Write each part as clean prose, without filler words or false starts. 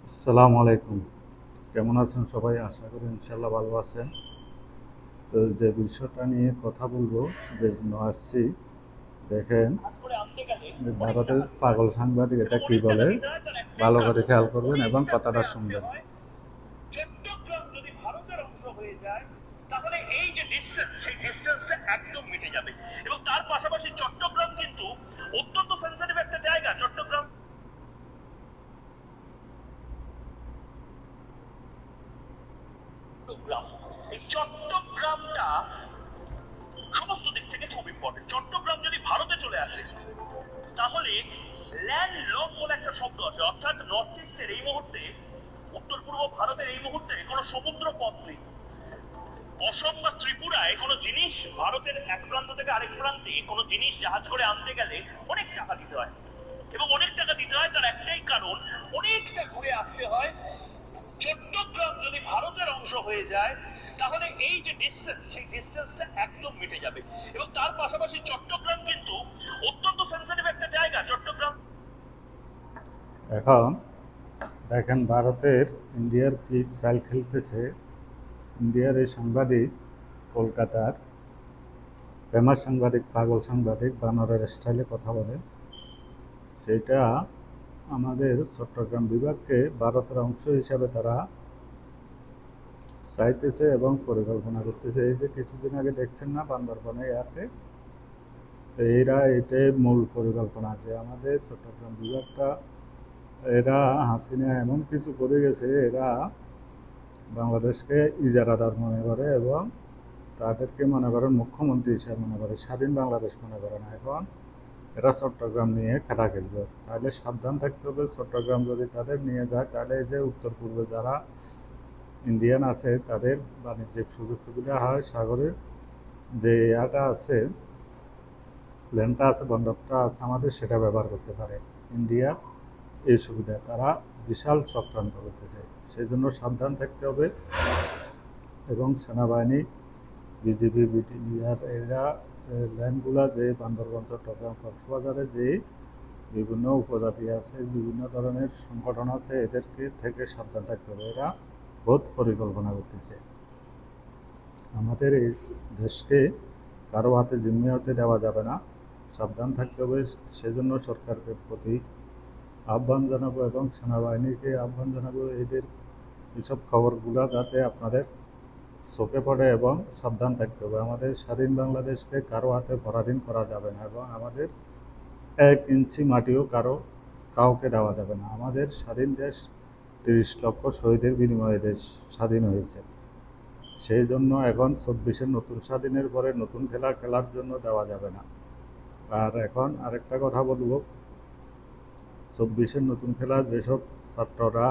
আসসালামু আলাইকুম। কেমন আছেন সবাই? আশা করি ইনশাল্লাহ ভালো আছেন। তো যে বিষয়টা নিয়ে কথা বলবো, যে জন্য আসছি, দেখেন, যে ভারতের পাগল সাংবাদিক এটা কি বলে, ভালো করে খেয়াল করবেন এবং কথাটা শুনবেন। চট্টগ্রাম যদি ভারতের অংশ হয়ে যায়, তাহলে এই যে ডিস্টেন্স, সেই ডিস্টেন্সটা একদম মিটে যাবে। এবং তার পাশাপাশি চট্টগ্রাম কিন্তু অত্যন্ত সেন্সিটিভ একটা জায়গা। চট্টগ্রাম চট্টগ্রাম এই চট্টগ্রামটা সমস্ত দিক থেকে খুব ইম্পর্টেন্ট। চট্টগ্রাম যদি ভারতে চলে আসে, তাহলে ল্যান্ড লক বলে একটা শব্দ আছে, অর্থাৎ নর্থ ইস্টের এই মুহূর্তে, উত্তর পূর্ব ভারতের এই মুহূর্তে কোনো সমুদ্র পথ নেই। অসম বা ত্রিপুরায় কোনো জিনিস ভারতের এক প্রান্ত থেকে আরেক প্রান্তে কোনো জিনিস জাহাজ করে আনতে গেলে অনেক টাকা দিতে হয়, এবং অনেক টাকা দিতে হয় তার একটাই কারণ, অনেকটা ঘুরে আসতে হয়। চট্টগ্রাম যদি ভারতের অংশ হয়ে যায়, তাহলে এই যে ডিস্টেন্স, সেই ডিস্টেন্সটা একদম মিটে যাবে। এবং তার পাশাপাশি চট্টগ্রাম কিন্তু অত্যন্ত সেন্সিটিভ একটা জায়গা। চট্টগ্রাম এখন দেখেন, ভারতের ইন্ডিয়ার কি চাল খেলতেছে। ইন্ডিয়ার এই সাংবাদিক, কলকাতার ফেমাস সাংবাদিক, পাগল সাংবাদিক, বানরের স্টাইলে কথা বলে, সেটা আমাদের চট্টগ্রাম বিভাগকে ভারতের অংশ হিসাবে তারা চাইতেছে এবং পরিকল্পনা করতেছে। এই যে কিছুদিন আগে দেখছেন না, বান্দরবনে ইয়াতে, তো এটাই মূল পরিকল্পনা, যে আমাদের চট্টগ্রাম বিভাগটা, এরা হাসিনা এমন কিছু করে গেছে, এরা বাংলাদেশকে ইজারাদার মনে করে এবং তাদেরকে মনে করেন মুখ্যমন্ত্রী হিসেবে মনে করে, স্বাধীন বাংলাদেশ মনে করে না। এখন এরা চট্টগ্রাম নিয়ে খেলা খেলবে, তাহলে সাবধান থাকতে হবে। চট্টগ্রাম যদি তাদের নিয়ে যায়, তাহলে এই যে উত্তর পূর্বে যারা ইন্ডিয়ান আছে, তাদের বাণিজ্যিক সুযোগ সুবিধা হয়, সাগরের যে ইয়াটা আছে, ল্যান্ডটা আছে, বন্দরটা আছে আমাদের, সেটা ব্যবহার করতে পারে ইন্ডিয়া। এই সুবিধা তারা বিশাল চক্রান্ত করতেছে, সেই জন্য সাবধান থাকতে হবে। এবং সেনাবাহিনী, বিজিবি, বিটিআর, এরা ল্যান্ডগুলা, যে বান্দরবান, চট্টগ্রাম, কক্সবাজারে যে বিভিন্ন উপজাতি আছে, বিভিন্ন ধরনের সংগঠন আছে, এদেরকে থেকে সাবধান থাকতে হবে। এরা বহুত পরিকল্পনা করতেছে। আমাদের এই দেশকে কারো হাতে জিম্মি হতে দেওয়া যাবে না, সাবধান থাকতে হবে। সেজন্য সরকারকে প্রতি আহ্বান জানাবো এবং সেনাবাহিনীকে আহ্বান জানাবো, এদের এসব খবরগুলো যাতে আপনাদের চোখে পড়ে এবং সাবধান থাকতে হবে। আমাদের স্বাধীন বাংলাদেশকে কারো হাতে পরাধীন করা যাবে না এবং আমাদের 1 ইঞ্চি মাটিও কাউকে দেওয়া যাবে না। আমাদের স্বাধীন দেশ, 30 লক্ষ শহীদের বিনিময়ে দেশ স্বাধীন হয়েছে। সেই জন্য এখন 24-এর নতুন স্বাধীনের পরে নতুন খেলা খেলার জন্য দেওয়া যাবে না। আর এখন আরেকটা কথা বলবো, 24-এর নতুন খেলা যেসব ছাত্ররা,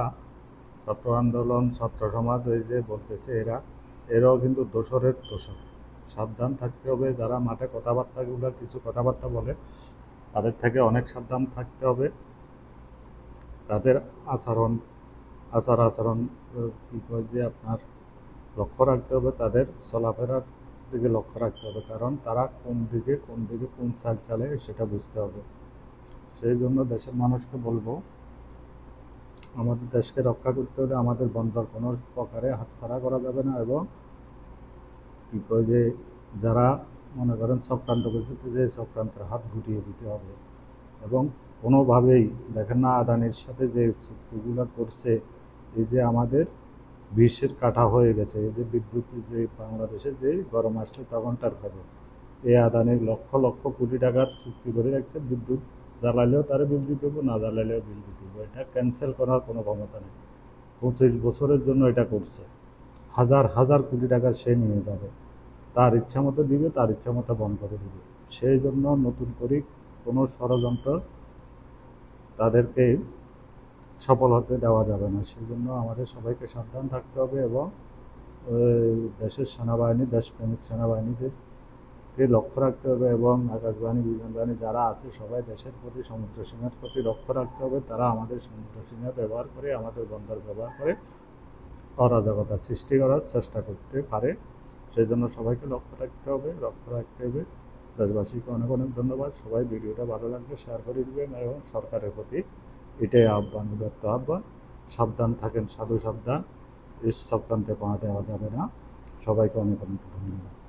ছাত্র আন্দোলন, ছাত্র সমাজ এই যে বলতেছে, এরাও কিন্তু দোসরের দোসর। সাবধান থাকতে হবে। যারা মাঠে কথাবার্তাগুলো, কিছু কথাবার্তা বলে, তাদের থেকে অনেক সাবধান থাকতে হবে। তাদের আচার আচরণ কী কয় যে আপনার লক্ষ্য রাখতে হবে, তাদের চলাফেরার দিকে লক্ষ্য রাখতে হবে, কারণ তারা কোন দিকে কোন চাল চালে সেটা বুঝতে হবে। সেই জন্য দেশের মানুষকে বলবো, আমাদের দেশকে রক্ষা করতে হলে আমাদের বন্দর কোনো প্রকারে হাতছাড়া করা যাবে না। এবং কী কয় যে যারা মনে করেন চক্রান্ত করছে, যে চক্রান্তের হাত গুটিয়ে দিতে হবে। এবং কোনোভাবেই দেখেন না, আদানির সাথে যে চুক্তিগুলো করছে, এই যে আমাদের বিশ্বের কাঠা হয়ে গেছে, এই যে বিদ্যুৎ, যে বাংলাদেশে যে গরম আসলে তখন টার খাবে, এই আদানির লক্ষ লক্ষ কোটি টাকার চুক্তি করে রাখছে। বিদ্যুৎ জ্বালাইলেও তারা বিল দিতে হবে, না জ্বালাইলেও বিল দিতে হবে। এটা ক্যান্সেল করার কোনো ক্ষমতা নেই। 25 বছরের জন্য এটা করছে, হাজার হাজার কোটি টাকা সে নিয়ে যাবে, তার ইচ্ছা মতো দিবে, তার ইচ্ছা মতো বন্ধ করে দিবে। সেই জন্য নতুন করে কোনো ষড়যন্ত্র তাদেরকে সফল হতে দেওয়া যাবে না। সেই জন্য আমাদের সবাইকে সাবধান থাকতে হবে এবং দেশের সেনাবাহিনী, দেশপ্রেমিক সেনাবাহিনীদেরকে লক্ষ্য রাখতে হবে এবং আকাশবাহিনী, বিমান বাহিনী যারা আছে, সবাই দেশের প্রতি, সমুদ্র সীমার প্রতি লক্ষ্য রাখতে হবে। তারা আমাদের সমুদ্র সীমা ব্যবহার করে, আমাদের বন্দর ব্যবহার করে অরাজকতা সৃষ্টি করার চেষ্টা করতে পারে। সেই জন্য সবাইকে লক্ষ্য রাখতে হবে। দেশবাসীকে অনেক অনেক ধন্যবাদ। সবাই ভিডিওটা ভালো লাগলে শেয়ার করে দিবেন এবং সরকারের প্রতি এটাই আহ্বান, উদাত্ত আহ্বান, সাবধান থাকেন, সাধু সাবধান, এই চক্রান্তে পা দেওয়া যাবে না। সবাইকে অনেক অনেক ধন্যবাদ।